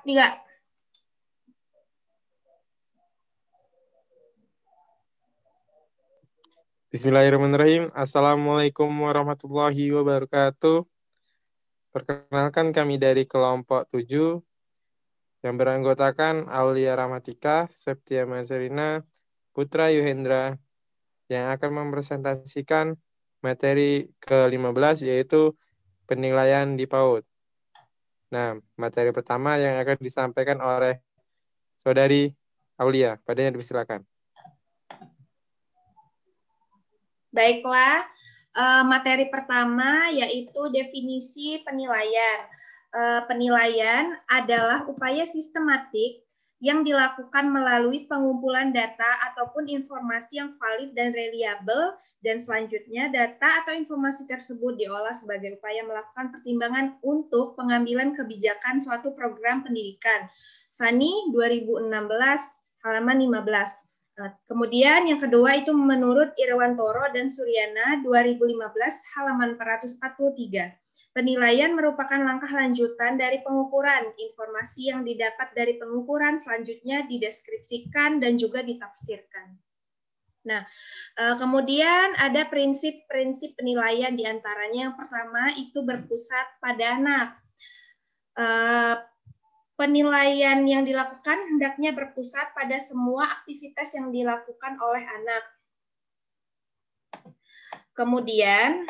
3. Bismillahirrahmanirrahim. Assalamualaikum warahmatullahi wabarakatuh. Perkenalkan kami dari kelompok 7 yang beranggotakan Aulia Rahmatika, Septia Marcelina, Putra Yuhendra yang akan mempresentasikan materi ke-15 yaitu penilaian di PAUD. Nah, materi pertama yang akan disampaikan oleh Saudari Aulia. Padanya dipersilakan. Baiklah, materi pertama yaitu definisi penilaian. Penilaian adalah upaya sistematik yang dilakukan melalui pengumpulan data ataupun informasi yang valid dan reliabel, dan selanjutnya data atau informasi tersebut diolah sebagai upaya melakukan pertimbangan untuk pengambilan kebijakan suatu program pendidikan. Sani 2016 halaman 15. Kemudian yang kedua itu menurut Irwantoro dan Suryana 2015 halaman 443. Penilaian merupakan langkah lanjutan dari pengukuran. Informasi yang didapat dari pengukuran selanjutnya dideskripsikan dan juga ditafsirkan. Nah, kemudian ada prinsip-prinsip penilaian, diantaranya yang pertama itu berpusat pada anak. Penilaian yang dilakukan hendaknya berpusat pada semua aktivitas yang dilakukan oleh anak. Kemudian,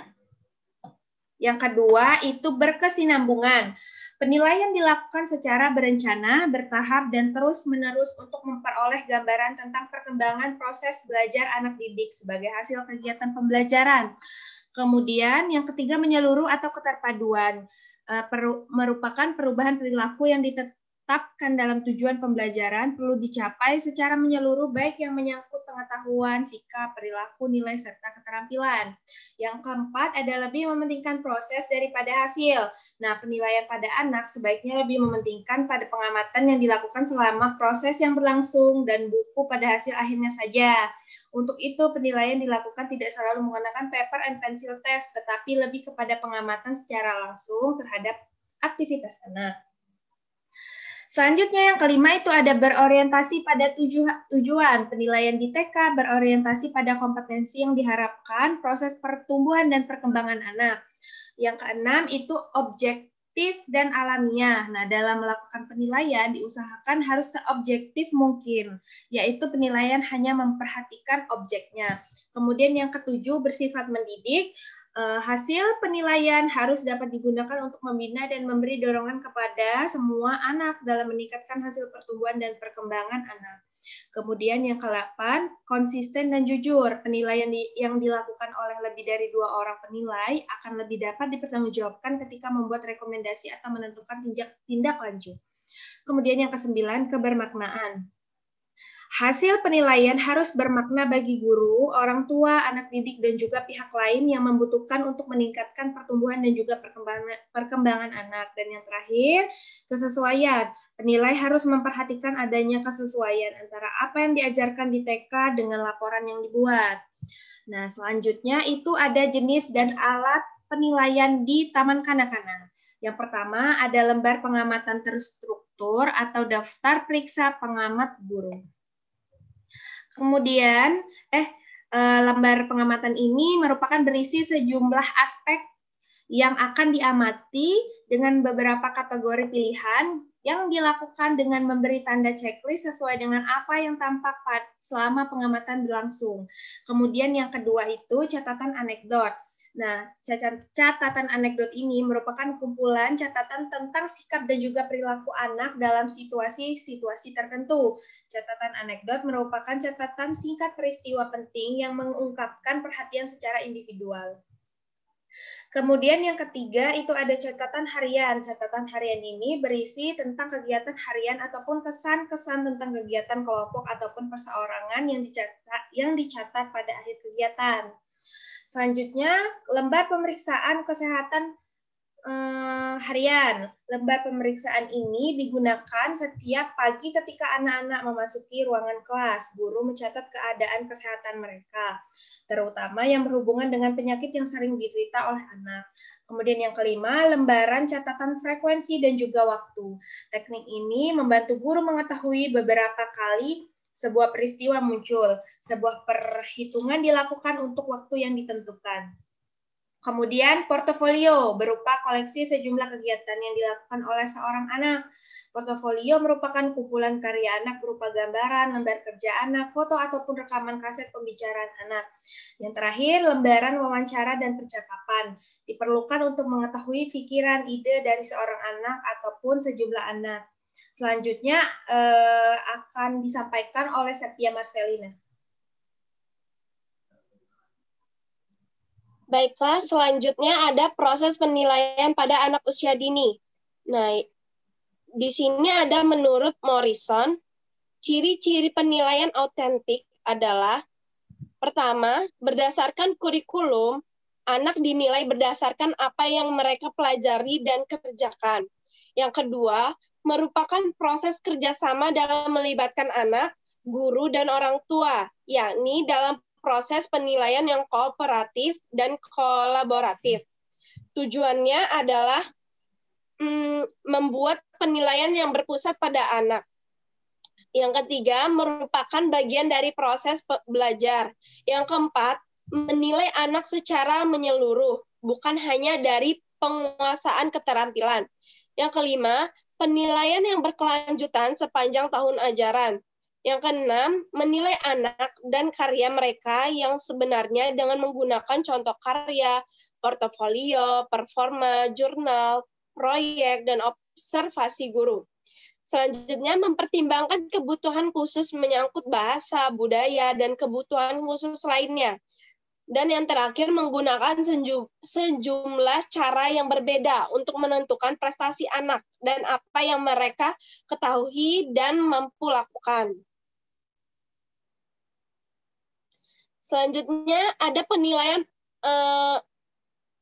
yang kedua itu berkesinambungan. Penilaian dilakukan secara berencana, bertahap, dan terus-menerus untuk memperoleh gambaran tentang perkembangan proses belajar anak didik sebagai hasil kegiatan pembelajaran. Kemudian, yang ketiga menyeluruh atau keterpaduan. Merupakan perubahan perilaku yang ditetapkan dalam tujuan pembelajaran perlu dicapai secara menyeluruh, baik yang menyangkut pengetahuan, sikap, perilaku, nilai, serta keterampilan. Yang keempat ada lebih mementingkan proses daripada hasil. Nah, penilaian pada anak sebaiknya lebih mementingkan pada pengamatan yang dilakukan selama proses yang berlangsung dan buku pada hasil akhirnya saja. Untuk itu, penilaian dilakukan tidak selalu menggunakan paper and pencil test, tetapi lebih kepada pengamatan secara langsung terhadap aktivitas anak. Selanjutnya yang kelima itu ada berorientasi pada tujuan. Penilaian di TK berorientasi pada kompetensi yang diharapkan, proses pertumbuhan dan perkembangan anak. Yang keenam itu objektif dan alamiah. Nah, dalam melakukan penilaian diusahakan harus seobjektif mungkin, yaitu penilaian hanya memperhatikan objeknya. Kemudian yang ketujuh bersifat mendidik. Hasil penilaian harus dapat digunakan untuk membina dan memberi dorongan kepada semua anak dalam meningkatkan hasil pertumbuhan dan perkembangan anak. Kemudian yang ke-8, konsisten dan jujur. Penilaian yang dilakukan oleh lebih dari 2 orang penilai akan lebih dapat dipertanggungjawabkan ketika membuat rekomendasi atau menentukan tindak lanjut. Kemudian yang ke-9, kebermaknaan. Hasil penilaian harus bermakna bagi guru, orang tua, anak didik, dan juga pihak lain yang membutuhkan untuk meningkatkan pertumbuhan dan juga perkembangan anak. Dan yang terakhir, kesesuaian. Penilai harus memperhatikan adanya kesesuaian antara apa yang diajarkan di TK dengan laporan yang dibuat. Nah, selanjutnya itu ada jenis dan alat penilaian di Taman Kanak-kanak. Yang pertama ada lembar pengamatan terstruktur atau daftar periksa pengamat guru. Kemudian, lembar pengamatan ini merupakan berisi sejumlah aspek yang akan diamati dengan beberapa kategori pilihan yang dilakukan dengan memberi tanda checklist sesuai dengan apa yang tampak selama pengamatan berlangsung. Kemudian yang kedua itu catatan anekdot. Nah, catatan anekdot ini merupakan kumpulan catatan tentang sikap dan juga perilaku anak dalam situasi-situasi tertentu. Catatan anekdot merupakan catatan singkat peristiwa penting yang mengungkapkan perhatian secara individual. Kemudian yang ketiga itu ada catatan harian. Catatan harian ini berisi tentang kegiatan harian ataupun kesan-kesan tentang kegiatan kelompok ataupun perseorangan yang dicatat pada akhir kegiatan. Selanjutnya, lembar pemeriksaan kesehatan harian. Lembar pemeriksaan ini digunakan setiap pagi ketika anak-anak memasuki ruangan kelas. Guru mencatat keadaan kesehatan mereka, terutama yang berhubungan dengan penyakit yang sering diderita oleh anak. Kemudian yang kelima, lembaran catatan frekuensi dan juga waktu. Teknik ini membantu guru mengetahui beberapa kali sebuah peristiwa muncul. Sebuah perhitungan dilakukan untuk waktu yang ditentukan. Kemudian portofolio berupa koleksi sejumlah kegiatan yang dilakukan oleh seorang anak. Portofolio merupakan kumpulan karya anak berupa gambaran, lembar kerja anak, foto ataupun rekaman kaset pembicaraan anak. Yang terakhir, lembaran wawancara dan percakapan. Diperlukan untuk mengetahui pikiran, ide dari seorang anak ataupun sejumlah anak. Selanjutnya akan disampaikan oleh Septia Marcelina. Baiklah, selanjutnya ada proses penilaian pada anak usia dini. Nah, di sini ada menurut Morrison, ciri-ciri penilaian autentik adalah pertama, berdasarkan kurikulum, anak dinilai berdasarkan apa yang mereka pelajari dan kerjakan. Yang kedua, merupakan proses kerjasama dalam melibatkan anak, guru, dan orang tua, yakni dalam proses penilaian yang kooperatif dan kolaboratif. Tujuannya adalah membuat penilaian yang berpusat pada anak. Yang ketiga, merupakan bagian dari proses belajar. Yang keempat, menilai anak secara menyeluruh, bukan hanya dari penguasaan keterampilan. Yang kelima, penilaian yang berkelanjutan sepanjang tahun ajaran. Yang keenam, menilai anak dan karya mereka yang sebenarnya dengan menggunakan contoh karya, portofolio, performa, jurnal, proyek, dan observasi guru. Selanjutnya, mempertimbangkan kebutuhan khusus menyangkut bahasa, budaya, dan kebutuhan khusus lainnya. Dan yang terakhir, menggunakan sejumlah cara yang berbeda untuk menentukan prestasi anak dan apa yang mereka ketahui dan mampu lakukan. Selanjutnya, ada penilaian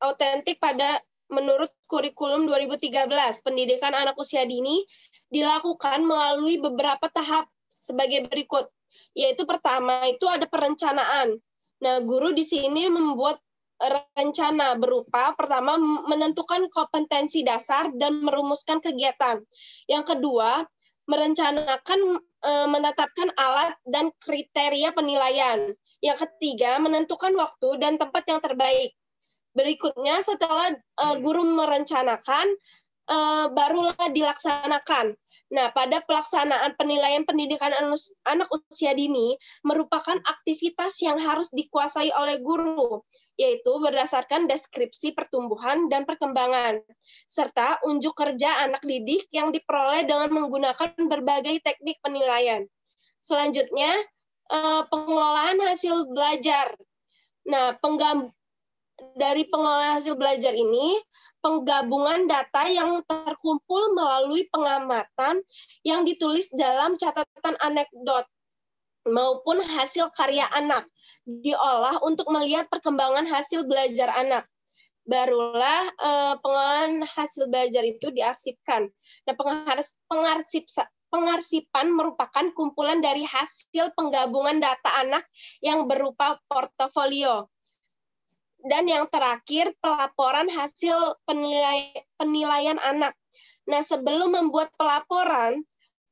autentik pada menurut kurikulum 2013. Pendidikan anak usia dini dilakukan melalui beberapa tahap sebagai berikut. Yaitu pertama, itu ada perencanaan. Nah, guru di sini membuat rencana berupa pertama menentukan kompetensi dasar dan merumuskan kegiatan. Yang kedua, merencanakan menetapkan alat dan kriteria penilaian. Yang ketiga, menentukan waktu dan tempat yang terbaik. Berikutnya, setelah guru merencanakan, barulah dilaksanakan. Nah, pada pelaksanaan penilaian pendidikan anak usia dini merupakan aktivitas yang harus dikuasai oleh guru, yaitu berdasarkan deskripsi pertumbuhan dan perkembangan, serta unjuk kerja anak didik yang diperoleh dengan menggunakan berbagai teknik penilaian. Selanjutnya, pengelolaan hasil belajar. Nah, dari pengelolaan hasil belajar ini, penggabungan data yang terkumpul melalui pengamatan yang ditulis dalam catatan anekdot maupun hasil karya anak diolah untuk melihat perkembangan hasil belajar anak. Barulah pengelolaan hasil belajar itu diarsipkan. Nah, pengarsipan merupakan kumpulan dari hasil penggabungan data anak yang berupa portofolio. Dan yang terakhir, pelaporan hasil penilaian anak. Nah, sebelum membuat pelaporan,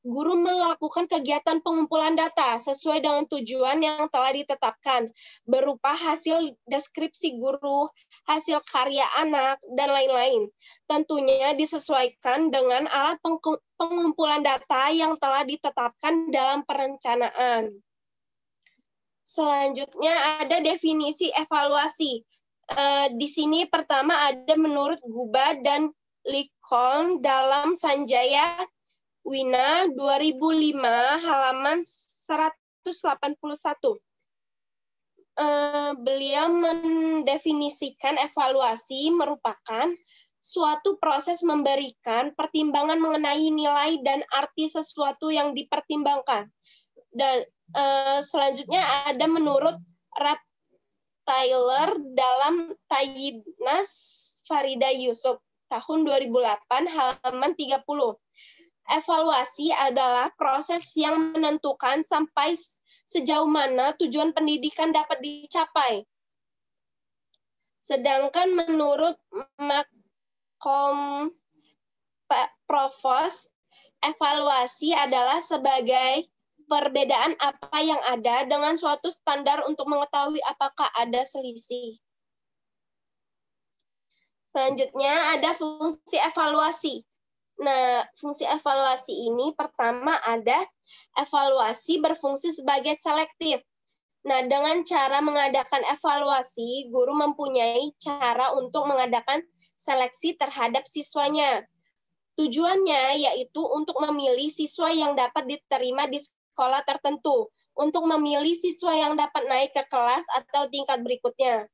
guru melakukan kegiatan pengumpulan data sesuai dengan tujuan yang telah ditetapkan, berupa hasil deskripsi guru, hasil karya anak, dan lain-lain. Tentunya disesuaikan dengan alat pengumpulan data yang telah ditetapkan dalam perencanaan. Selanjutnya ada definisi evaluasi. Di sini pertama ada menurut Guba dan Lincoln dalam Sanjaya Wina 2005 halaman 181. Beliau mendefinisikan evaluasi merupakan suatu proses memberikan pertimbangan mengenai nilai dan arti sesuatu yang dipertimbangkan. Dan selanjutnya ada menurut Taylor dalam Tayyibnas Farida Yusuf tahun 2008 halaman 30. Evaluasi adalah proses yang menentukan sampai sejauh mana tujuan pendidikan dapat dicapai. Sedangkan menurut Malcolm Provost, evaluasi adalah sebagai perbedaan apa yang ada dengan suatu standar untuk mengetahui apakah ada selisih. Selanjutnya ada fungsi evaluasi. Nah, fungsi evaluasi ini pertama ada evaluasi berfungsi sebagai selektif. Nah, dengan cara mengadakan evaluasi, guru mempunyai cara untuk mengadakan seleksi terhadap siswanya. Tujuannya yaitu untuk memilih siswa yang dapat diterima di sekolah tertentu, untuk memilih siswa yang dapat naik ke kelas atau tingkat berikutnya,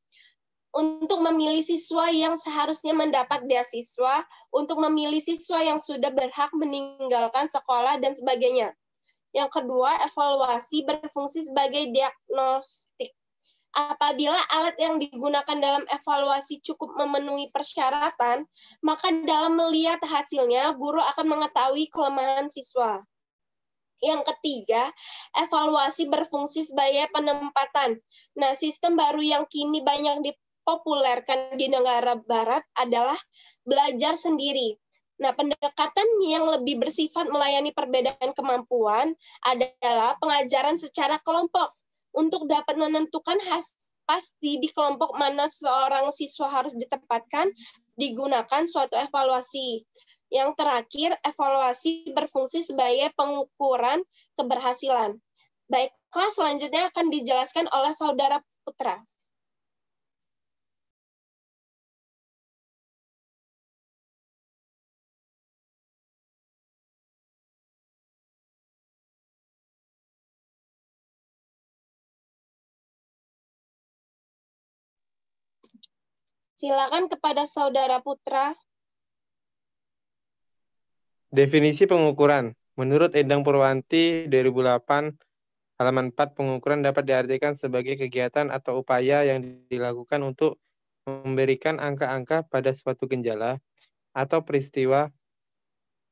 untuk memilih siswa yang seharusnya mendapat beasiswa, untuk memilih siswa yang sudah berhak meninggalkan sekolah, dan sebagainya. Yang kedua, evaluasi berfungsi sebagai diagnostik. Apabila alat yang digunakan dalam evaluasi cukup memenuhi persyaratan, maka dalam melihat hasilnya, guru akan mengetahui kelemahan siswa. Yang ketiga, evaluasi berfungsi sebagai penempatan. Nah, sistem baru yang kini banyak dipopulerkan di negara barat adalah belajar sendiri. Nah, pendekatan yang lebih bersifat melayani perbedaan kemampuan adalah pengajaran secara kelompok. Untuk dapat menentukan pasti di kelompok mana seorang siswa harus ditempatkan, digunakan suatu evaluasi. Yang terakhir, evaluasi berfungsi sebagai pengukuran keberhasilan. Baiklah, selanjutnya akan dijelaskan oleh Saudara Putra. Silakan kepada Saudara Putra. Definisi pengukuran. Menurut Endang Purwanti 2008, halaman 4, pengukuran dapat diartikan sebagai kegiatan atau upaya yang dilakukan untuk memberikan angka-angka pada suatu gejala atau peristiwa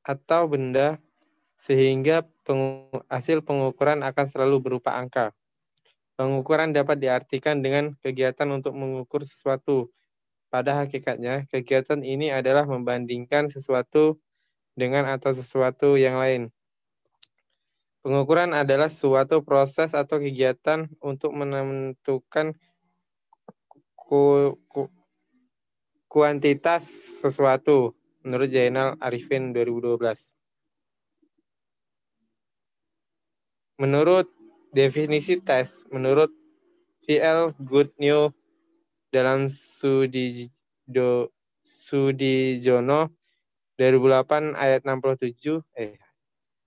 atau benda sehingga hasil pengukuran akan selalu berupa angka. Pengukuran dapat diartikan dengan kegiatan untuk mengukur sesuatu. Pada hakikatnya, kegiatan ini adalah membandingkan sesuatu dengan atau sesuatu yang lain. Pengukuran adalah suatu proses atau kegiatan untuk menentukan kuantitas sesuatu, menurut Zainal Arifin 2012. Menurut definisi tes, menurut V.L. Goodnew dalam Sudijono 2008 ayat 67,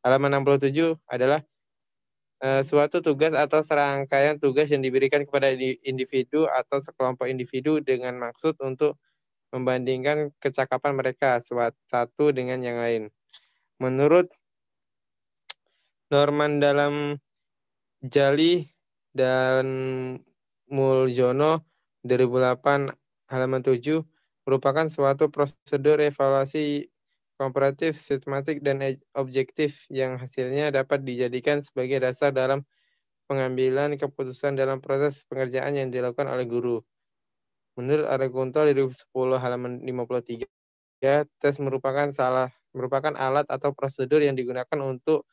halaman 67 adalah suatu tugas atau serangkaian tugas yang diberikan kepada individu atau sekelompok individu dengan maksud untuk membandingkan kecakapan mereka satu dengan yang lain. Menurut Norman dalam Jali dan Muljono 2008 halaman 7 merupakan suatu prosedur evaluasi komparatif, sistematik, dan objektif yang hasilnya dapat dijadikan sebagai dasar dalam pengambilan keputusan dalam proses pengerjaan yang dilakukan oleh guru. Menurut Arekunto 2010 halaman 53, tes merupakan alat atau prosedur yang digunakan untuk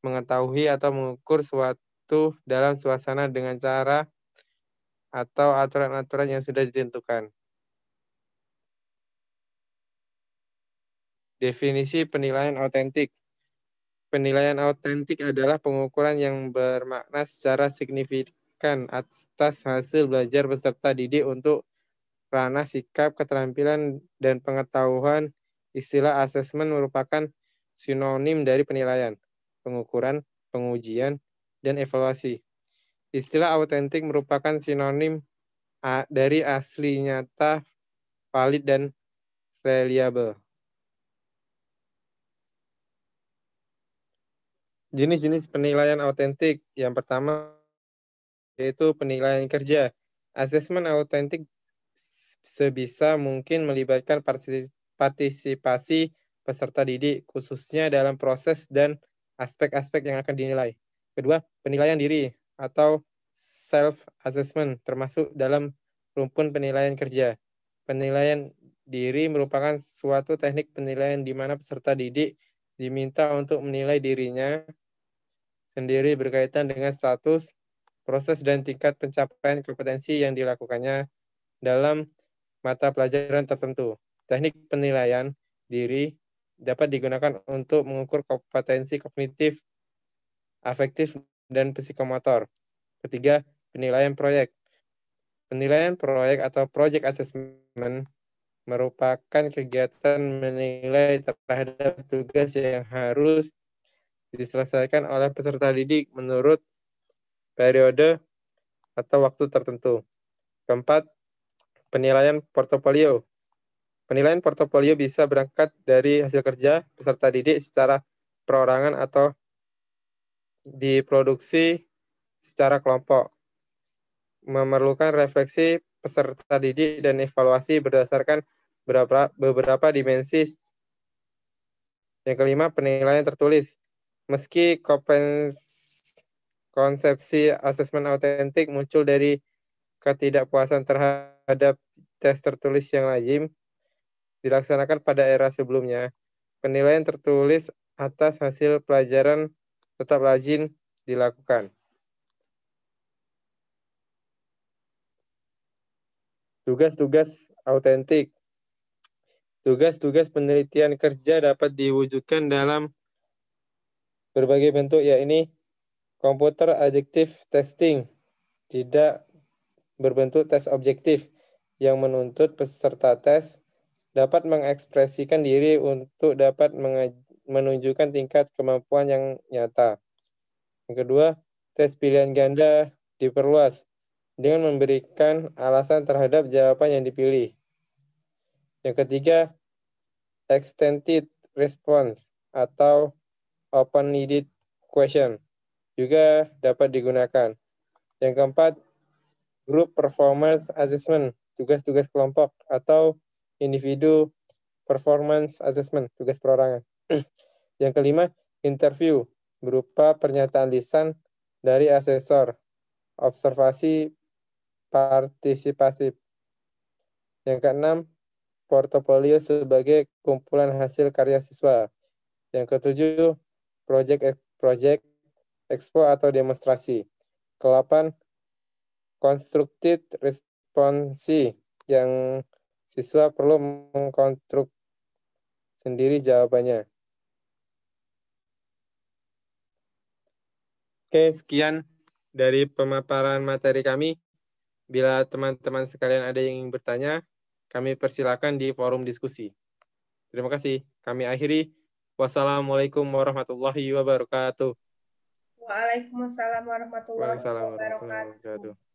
mengetahui atau mengukur suatu dalam suasana dengan cara atau aturan-aturan yang sudah ditentukan. Definisi penilaian autentik. Penilaian autentik adalah pengukuran yang bermakna secara signifikan atas hasil belajar peserta didik untuk ranah sikap, keterampilan, dan pengetahuan. Istilah asesmen merupakan sinonim dari penilaian, pengukuran, pengujian, dan evaluasi. Istilah autentik merupakan sinonim dari asli, nyata, valid, dan reliable. Jenis-jenis penilaian autentik. Yang pertama yaitu penilaian kerja. Asesmen autentik sebisa mungkin melibatkan partisipasi peserta didik, khususnya dalam proses dan aspek-aspek yang akan dinilai. Kedua, penilaian diri atau self-assessment, termasuk dalam rumpun penilaian kerja. Penilaian diri merupakan suatu teknik penilaian di mana peserta didik diminta untuk menilai dirinya sendiri berkaitan dengan status, proses, dan tingkat pencapaian kompetensi yang dilakukannya dalam mata pelajaran tertentu. Teknik penilaian diri dapat digunakan untuk mengukur kompetensi kognitif, afektif, dan psikomotor. Ketiga, penilaian proyek. Penilaian proyek atau project assessment merupakan kegiatan menilai terhadap tugas yang harus diselesaikan oleh peserta didik menurut periode atau waktu tertentu. Keempat, penilaian portofolio. Penilaian portofolio bisa berangkat dari hasil kerja peserta didik secara perorangan atau diproduksi secara kelompok. Memerlukan refleksi peserta didik dan evaluasi berdasarkan beberapa dimensi. Yang kelima, penilaian tertulis. Meski konsepsi asesmen autentik muncul dari ketidakpuasan terhadap tes tertulis yang lazim dilaksanakan pada era sebelumnya, penilaian tertulis atas hasil pelajaran tetap lazim dilakukan. Tugas-tugas autentik. Tugas-tugas penelitian kerja dapat diwujudkan dalam berbagai bentuk, yakni komputer adaptive testing, tidak berbentuk tes objektif, yang menuntut peserta tes dapat mengekspresikan diri untuk dapat menunjukkan tingkat kemampuan yang nyata. Yang kedua, tes pilihan ganda diperluas dengan memberikan alasan terhadap jawaban yang dipilih. Yang ketiga, extended response atau open-ended question juga dapat digunakan. Yang keempat, group performance assessment, tugas-tugas kelompok atau individu performance assessment, tugas perorangan. Yang kelima, interview, berupa pernyataan lisan dari asesor, observasi partisipatif. Yang keenam, portofolio sebagai kumpulan hasil karya siswa. Yang ketujuh, project expo atau demonstrasi. Ke-8, constructed responsi, yang siswa perlu mengkonstruk sendiri jawabannya. Oke, sekian dari pemaparan materi kami. Bila teman-teman sekalian ada yang ingin bertanya, kami persilakan di forum diskusi. Terima kasih. Kami akhiri. Wassalamualaikum warahmatullahi wabarakatuh. Waalaikumsalam warahmatullahi wabarakatuh.